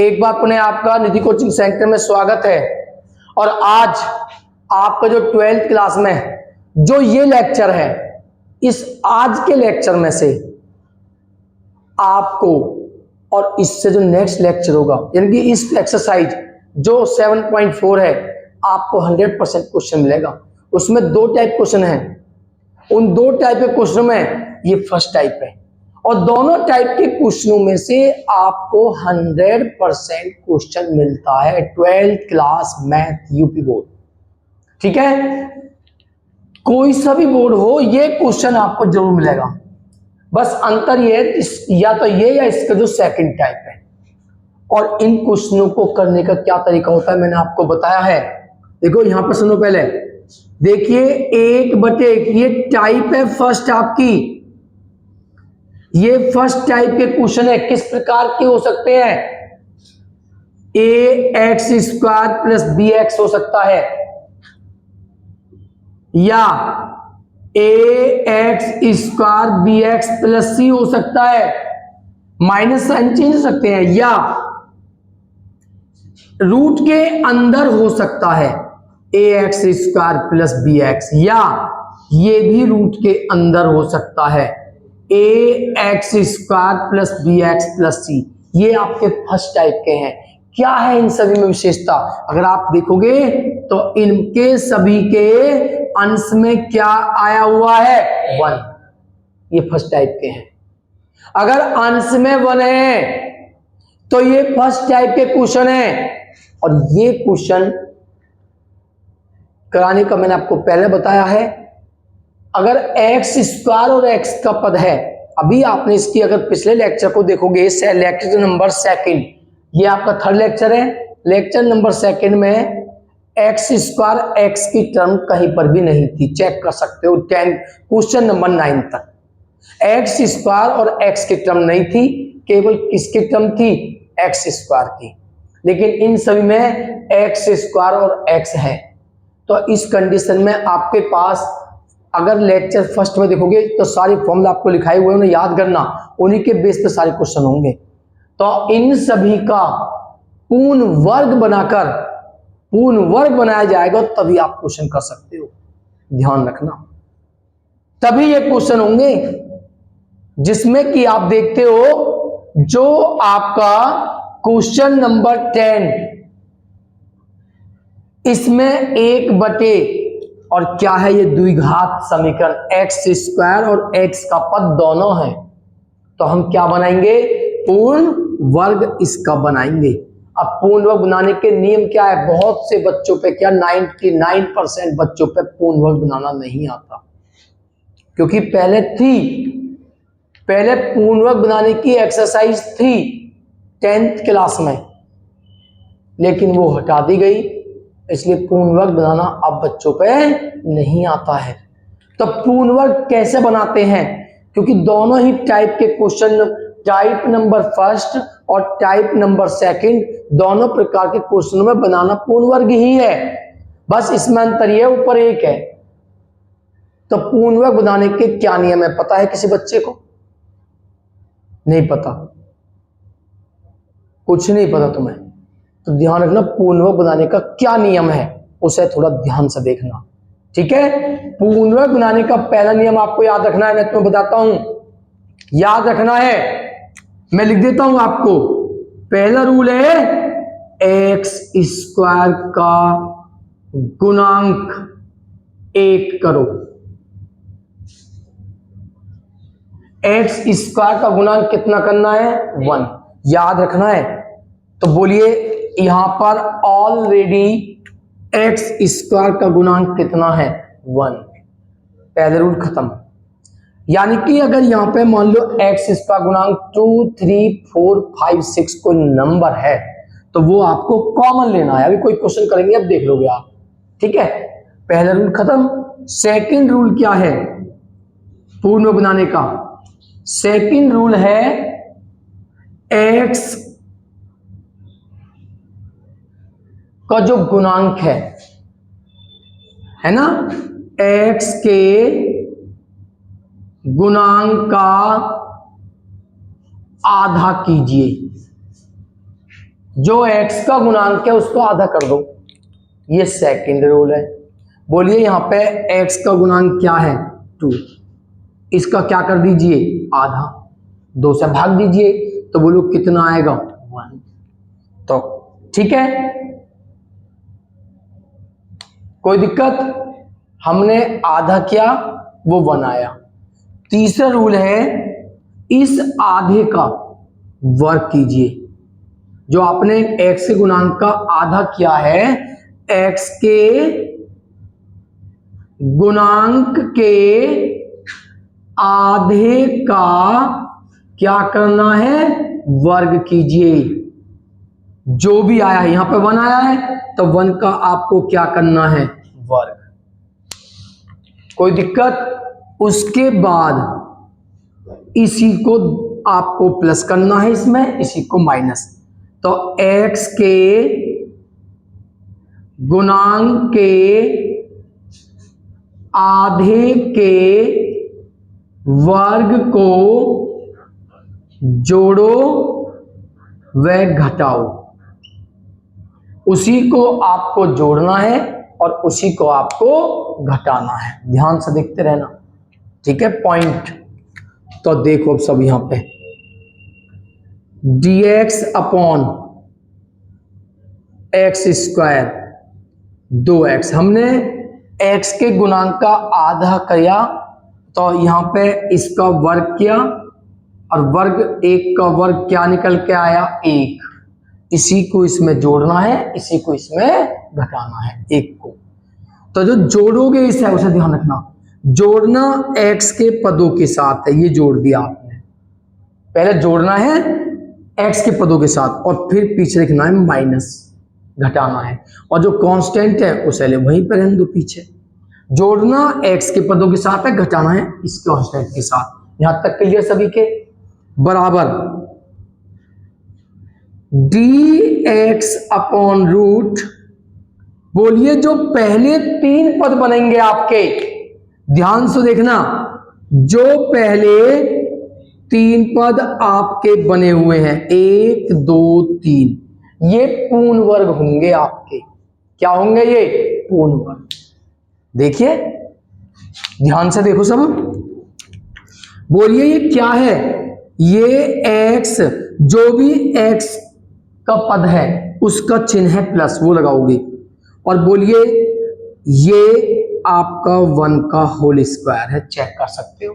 एक बार पुनः आपका निधि कोचिंग सेंटर में स्वागत है। और आज आपका जो 12th क्लास में जो ये लेक्चर है, इस आज के लेक्चर में से आपको और इससे जो नेक्स्ट लेक्चर होगा, यानी कि इस एक्सरसाइज जो 7.4 है, आपको 100% क्वेश्चन मिलेगा। उसमें 2 टाइप क्वेश्चन है। उन 2 टाइप के क्वेश्चन में ये फर्स्ट टाइप है, और दोनों टाइप के क्वेश्चनों में से आपको 100% क्वेश्चन मिलता है 12th class math UP board. ठीक है, कोई सा भी बोर्ड हो, ये क्वेश्चन आपको जरूर मिलेगा। बस अंतर ये है, या तो ये या इसका जो सेकंड टाइप है। और इन क्वेश्चनों को करने का क्या तरीका होता है, मैंने आपको बताया है। देखो यहां पर सुनो, पहले देखिए 1/1 ये टाइप है फर्स्ट आपकी। ये फर्स्ट टाइप के क्वेश्चन है। किस प्रकार के हो सकते हैं? ax² प्लस bx हो सकता है, या ax² bx प्लस c हो सकता है। माइनस साइन चेंज हो सकते हैं, या रूट के अंदर हो सकता है ax² प्लस bx, या ये भी रूट के अंदर हो सकता है ax² plus bx plus c। ये आपके फर्स्ट टाइप के हैं। क्या है इन सभी में विशेषता? अगर आप देखोगे तो इनके सभी के अंश में क्या आया हुआ है? 1। ये फर्स्ट टाइप के हैं। अगर अंश में 1 है तो ये फर्स्ट टाइप के क्वेश्चन है। और ये क्वेश्चन कराने का मैंने आपको पहले बताया है। अगर x² और x का पद है, अभी आपने इसकी अगर पिछले लेक्चर को देखोगे, लेक्चर नंबर 2, ये आपका 3rd लेक्चर है। लेक्चर नंबर 2 में x² x की टर्म कहीं पर भी नहीं थी, चेक कर सकते हो। क्वेश्चन नंबर 9 तक x² और x की टर्म नहीं थी, केवल किसकी टर्म थी? x² की। लेकिन इन सभी में x² और x है। तो इस कंडीशन में आपके पास अगर लेक्चर फर्स्ट में देखोगे तो सारी फॉर्मूला आपको लिखाए हुए, उन्हें याद करना, उन्हीं के बेस पे सारे क्वेश्चन होंगे। तो इन सभी का पूर्ण वर्ग बनाया जाएगा, तभी आप क्वेश्चन कर सकते हो। ध्यान रखना, तभी ये क्वेश्चन होंगे जिसमें कि आप देखते हो जो आपका क्वेश्चन नंबर 10, इसमें 1/, और क्या है ये? द्विघात समीकरण, x² और x का पद दोनों हैं। तो हम क्या बनाएंगे? पूर्ण वर्ग इसका बनाएंगे। अब पूर्ण वर्ग बनाने के नियम क्या है? बहुत से बच्चों पे, क्या 99% बच्चों पे पूर्ण वर्ग बनाना नहीं आता, क्योंकि पहले पूर्ण वर्ग बनाने की एक्सरसाइज थी 10th क्लास में, लेकिन वो हटा दी गई, इसलिए पूर्ण वर्ग बनाना अब बच्चों पे नहीं आता है। तो पूर्ण वर्ग कैसे बनाते हैं? क्योंकि दोनों ही टाइप के क्वेश्चन, टाइप नंबर 1 और टाइप नंबर 2, दोनों प्रकार के क्वेश्चनों में बनाना पूर्ण वर्ग ही है। बस इसमें अंतर ये ऊपर 1 है। तो पूर्ण वर्ग बनाने के क्या नियम है, पता है किसी बच्चे को? नहीं पता? कुछ नहीं पता तुम्हें? तो ध्यान रखना, पूर्ण वर्ग बनाने का क्या नियम है उसे थोड़ा ध्यान से देखना। ठीक है, पूर्ण वर्ग बनाने का पहला नियम आपको याद रखना है। मैं तुम्हें बताता हूं, याद रखना है, मैं लिख देता हूं आपको। पहला रूल है x² का गुणांक 1 करो। x² का गुणांक कितना करना है? 1। याद रखना है। तो बोलिए यहां पर ऑलरेडी x² का गुणांक कितना है? 1। पहले रूल खत्म। यानी कि अगर यहां पे मान लो x² गुणांक 2, 3, 4, 5, 6 कोई नंबर है, तो वो आपको कॉमन लेना है। अभी कोई क्वेश्चन करेंगे, अब देख लोगे आप। ठीक है, पहला रूल खत्म। सेकंड रूल क्या है पूर्ण वर्ग बनाने का? सेकंड रूल है x का जो गुणांक है ना, x के गुणांक का आधा कीजिए। जो x का गुणांक है उसको आधा कर दो, ये सेकंड रूल है। बोलिए यहाँ पे x का गुणांक क्या है 2, इसका क्या कर दीजिए आधा, 2 से भाग दीजिए, तो बोलो कितना आएगा 1। तो ठीक है, कोई दिक्कत, हमने आधा किया वो 1 आया। तीसरा रूल है इस आधे का वर्ग कीजिए, जो आपने x के गुणांक का आधा किया है, x के गुणांक के आधे का क्या करना है वर्ग कीजिए। जो भी आया है, यहां पे 1 आया है तो 1 का आपको क्या करना है वर्ग। कोई दिक्कत। उसके बाद इसी को आपको प्लस करना है, इसमें इसी को माइनस। तो x के गुणांक के आधे के वर्ग को जोड़ो व घटाओ। उसी को आपको जोड़ना है और उसी को आपको घटाना है, ध्यान से देखते रहना, ठीक है पॉइंट। तो देखो अब सब यहां पे dx upon x square 2x, हमने x के गुणांक का आधा किया तो यहां पे इसका वर्ग किया, और वर्ग 1 का वर्ग क्या निकल के आया 1। इसी को इसमें जोड़ना है, इसी को इसमें घटाना है 1 को। तो जो जोड़ोगे इसे, उसे ध्यान रखना, जोड़ना x के पदों के साथ है, ये जोड़ दिया आपने, पहले जोड़ना है x के पदों के साथ और फिर पीछे लिखना है माइनस, घटाना है, और जो कांस्टेंट है उसे ले वहीं पर रहने दो पीछे। जोड़ना x के पदों के साथ है, घटाना है इस कांस्टेंट के साथ। यहां तक क्लियर सभी के। बराबर dx अपॉन रूट, बोलिए जो पहले 3 पद बनेंगे आपके, ध्यान से देखना, जो पहले 3 पद आपके बने हुए हैं 1 2 3, ये पूर्ण वर्ग होंगे आपके। क्या होंगे ये पूर्ण वर्ग। देखिए ध्यान से देखो सब, बोलिए ये क्या है, ये x, जो भी x का पद है उसका चिन्ह है प्लस, वो लगाओगे, और बोलिए ये आपका 1 का होल स्क्वायर है, चेक कर सकते हो।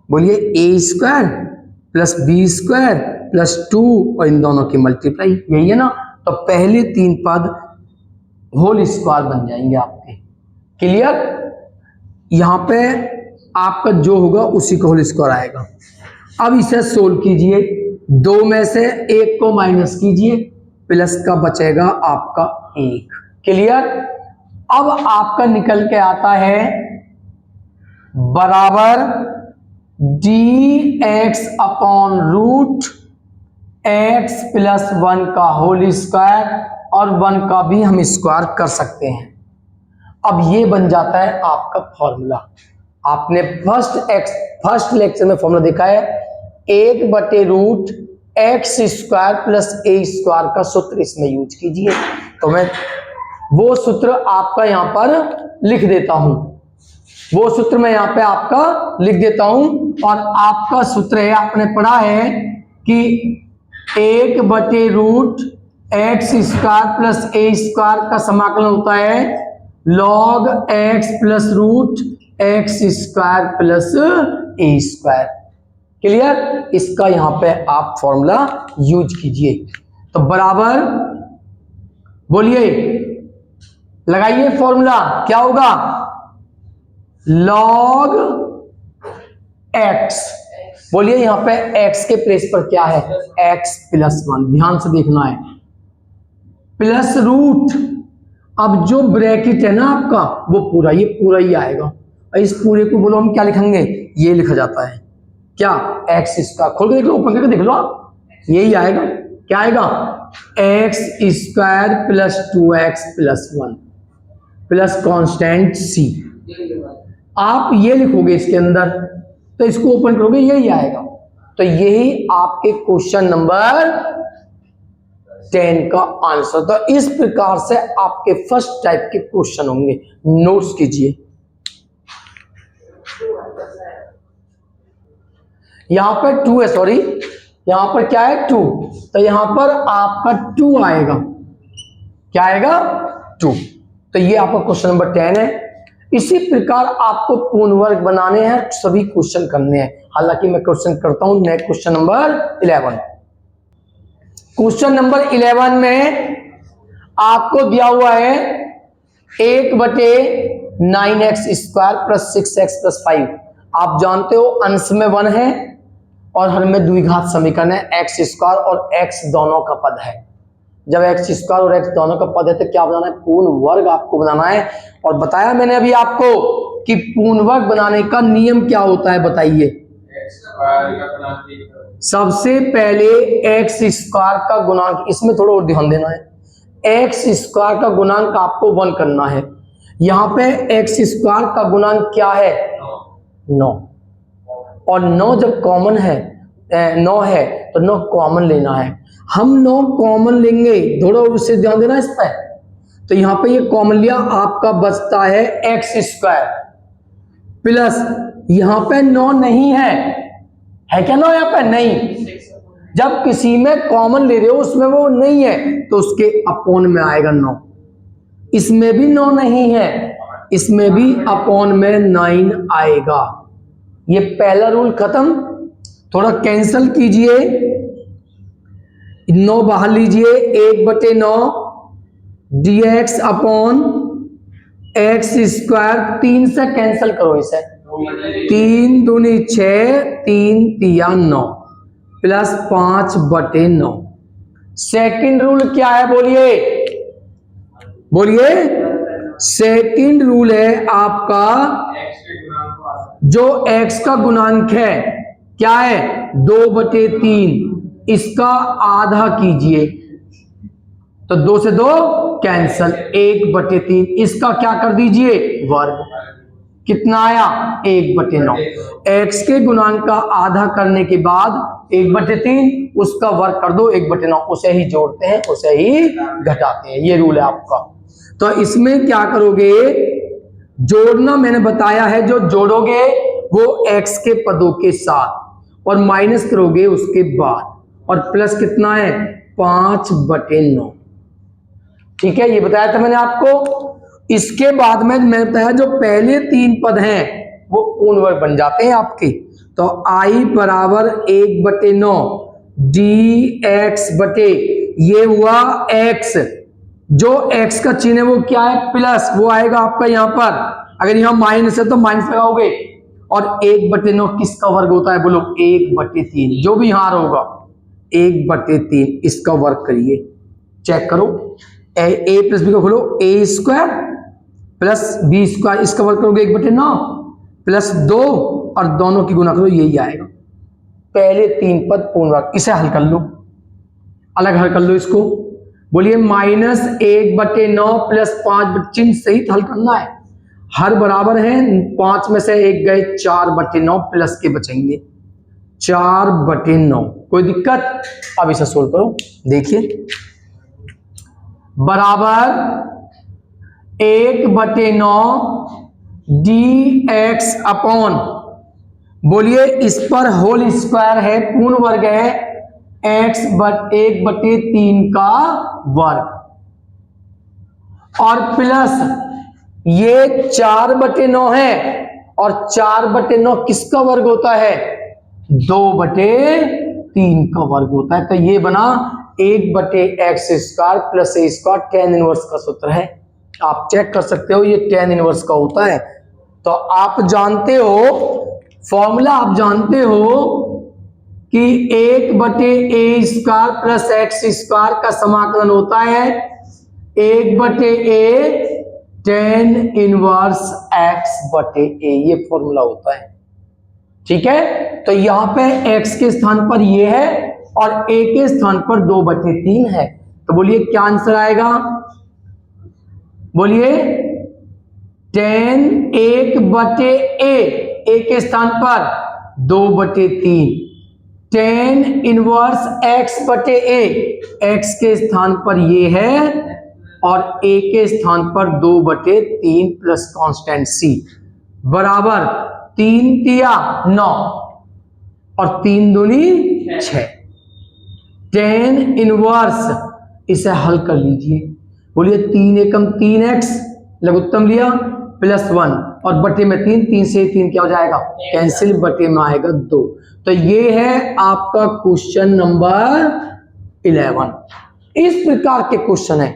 बोलिए a square plus b square plus 2 और इन दोनों की मल्टीप्लाई, यही है ना। तो पहले 3 पद होल स्क्वायर बन जाएंगे आपके। क्लियर। यहां पे आपका जो होगा उसी का होल स्क्वायर आएगा। अब इसे सोल्व कीजिए, 2 में से 1 को माइनस कीजिए, प्लस का बचेगा आपका 1। क्लियर। अब आपका निकल के आता है बराबर dx upon root x plus 1 का होल स्क्वायर, और 1 का भी हम स्क्वायर कर सकते हैं। अब ये बन जाता है आपका फॉर्मूला। आपने फर्स्ट लेक्चर में फॉर्मूला देखा है, 1/रूट x square plus a square का सूत्र इसमें यूज कीजिए। तो मैं वो सूत्र आपका यहां पर लिख देता हूं, वो सूत्र मैं यहां पे आपका लिख देता हूं। और आपका सूत्र है, आपने पढ़ा है कि 1/रूट x square plus a square का समाकलन होता है log x plus root x square plus a square. Clear. इसका यहां पे आप फॉर्मूला यूज कीजिए। तो बराबर, बोलिए लगाइए फॉर्मूला, क्या होगा log x, बोलिए यहां पे x के प्लेस पर क्या है x प्लस 1, ध्यान से देखना है, प्लस रूट, अब जो ब्रैकेट है ना आपका वो पूरा, ये पूरा ही आएगा। इस पूरे को बोलो हम क्या लिखेंगे, ये लिखा जाता है क्या एक्स स्क्वायर, खोल के देख लो, ओपन करके देख लो आप, यही आएगा। क्या आएगा x square plus 2x plus 1 plus constant c। आप ये लिखोगे इसके अंदर, तो इसको ओपन करोगे यही आएगा। तो यही आपके क्वेश्चन नंबर 10 का आंसर। तो इस प्रकार से आपके फर्स्ट टाइप के क्वेश्चन होंगे, नोट्स कीजिए। यहां पर 2 है, सॉरी यहां पर क्या है 2, तो यहां पर आपका 2 आएगा। क्या आएगा 2। तो ये आपका क्वेश्चन नंबर 10 है। इसी प्रकार आपको पूर्ण वर्ग बनाने हैं, सभी क्वेश्चन करने हैं। हालांकि मैं क्वेश्चन करता हूं next question number 11। Question number 11 में आपको दिया हुआ है 1/9x² प्लस 6x+5। आप जानते हो अंश में 1 है और हर में द्विघात समीकरण है, x² और x दोनों का पद है। जब x² और x दोनों का पद है तो क्या बनाना है, पूर्ण वर्ग आपको बनाना है। और बताया मैंने अभी आपको कि पूर्ण वर्ग बनाने का नियम क्या होता है, बताइए। सबसे पहले x² का गुणांक, इसमें थोड़ा और ध्यान देना है, x² का गुणांक आपको 1 करना है। यहां पे x² का गुणांक क्या है 9, और 9 जब कॉमन है 9 है तो 9 कॉमन लेना है। हम 9 कॉमन लेंगे, थोड़ा उससे ध्यान देना इस पर। तो यहां पे ये कॉमन लिया, आपका बचता है x² प्लस यहां पे 9 नहीं है क्या 9 यहां पे नहीं। जब किसी में कॉमन ले रहे हो उसमें वो नहीं है तो उसके अपोन में आएगा 9। इसमें भी 9 नहीं है, इसमें भी अपोन में 9 आएगा। ये पहला रूल खत्म। थोड़ा कैंसल कीजिए, 9 बाहर लीजिए, 1/9 dx अपॉन x², 3 से कैंसल करो इसे, 3 दूनी 6, 3 तिया 9 प्लस 5/9। सेकंड रूल क्या है बोलिए, बोलिए। सेकंड रूल है आपका जो x का गुणांक है क्या है 2/3, इसका आधा कीजिए तो 2 से 2 कैंसल, 1/3, इसका क्या कर दीजिए वर्ग। कितना आया 1/9। x के गुणांक का आधा करने के बाद 1/3 उसका वर्ग कर दो 1/9, उसे ही जोड़ते हैं उसे ही घटाते हैं, ये रूल है आपका। तो इसमें क्या करोगे, जोड़ना मैंने बताया है, जो जोड़ोगे वो x के पदों के साथ और माइनस करोगे उसके बाद, और प्लस कितना है 5/9। ठीक है, ये बताया था मैंने आपको। इसके बाद में मैंने बताया जो पहले 3 पद हैं वो पूर्ण वर्ग बन जाते हैं आपके। तो i बराबर 1/9 dx बटे ये हुआ x, जो x का चिन्ह है वो क्या है प्लस, वो आएगा आपका यहां पर। अगर यहां माइनस है तो माइनस लगाओगे, और 1/9 किसका वर्ग होता है बोलो 1/3, जो भी यहां होगा 1/3, इसका वर्ग करिए, चेक करो। a प्लस बी का खोलो, a² प्लस b², इसका वर्ग करोगे 1/9 प्लस 2 और दोनों की गुना करो, यही आएगा। पहले 3 पद पूर्ण वर्ग, इसे हल कर लो, अलग हल कर लो इसको। बोलिए -1/9 प्लस 5 चिन्ह सहित हल करना है। हर बराबर है, 5 में से 1 गए, 4/9 प्लस के बचेंगे 4/9। कोई दिक्कत? अब इसे सोल्व करो, देखिए बराबर 1/9 dx अपॉन, बोलिए इस पर होल स्क्वायर है, पूर्ण वर्ग है, x 1/3 का वर्ग, और प्लस ये 4/9 है, और 4/9 किसका वर्ग होता है 2/3 का वर्ग होता है। तो ये बना 1/x² plus a² tan inverse का सूत्र है। आप चेक कर सकते हो, ये tan इनवर्स का होता है। तो आप जानते हो फॉर्मूला, आप जानते हो कि 1/a² प्लस x² का समाकलन होता है 1/a tan इनवर्स x/a, ये फॉर्मूला होता है। ठीक है, तो यहां पे x के स्थान पर ये है और a के स्थान पर 2/3 है। तो बोलिए क्या आंसर आएगा, बोलिए tan 1/a, a के स्थान पर 2/3, टेन इनवर्स एक्स बटे ए, एक्स के स्थान पर ये है और ए के स्थान पर 2/3 प्लस कांस्टेंट सी बराबर 3 तिया 9 और 3 दूनी 6। टेन इनवर्स, इसे हल कर लीजिए, बोलिए 3 एकम 3x लघुत्तम लिया प्लस 1 और बटे में 3, 3 से 3 क्या हो जाएगा कैंसिल, बटे में आएगा 2। तो ये है आपका क्वेश्चन नंबर 11। इस प्रकार के क्वेश्चन है।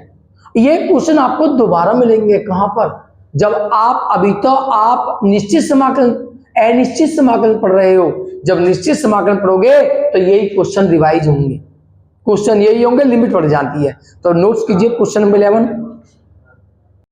ये क्वेश्चन आपको दोबारा मिलेंगे कहां पर, जब आप अभी तो आप निश्चित समाकलन अनिश्चित समाकलन पढ़ रहे हो, जब निश्चित समाकलन पढ़ोगे तो यही क्वेश्चन रिवाइज होंगे, क्वेश्चन यही होंगे, लिमिट बढ़ जाती है। तो नोट्स कीजिए क्वेश्चन नंबर 11।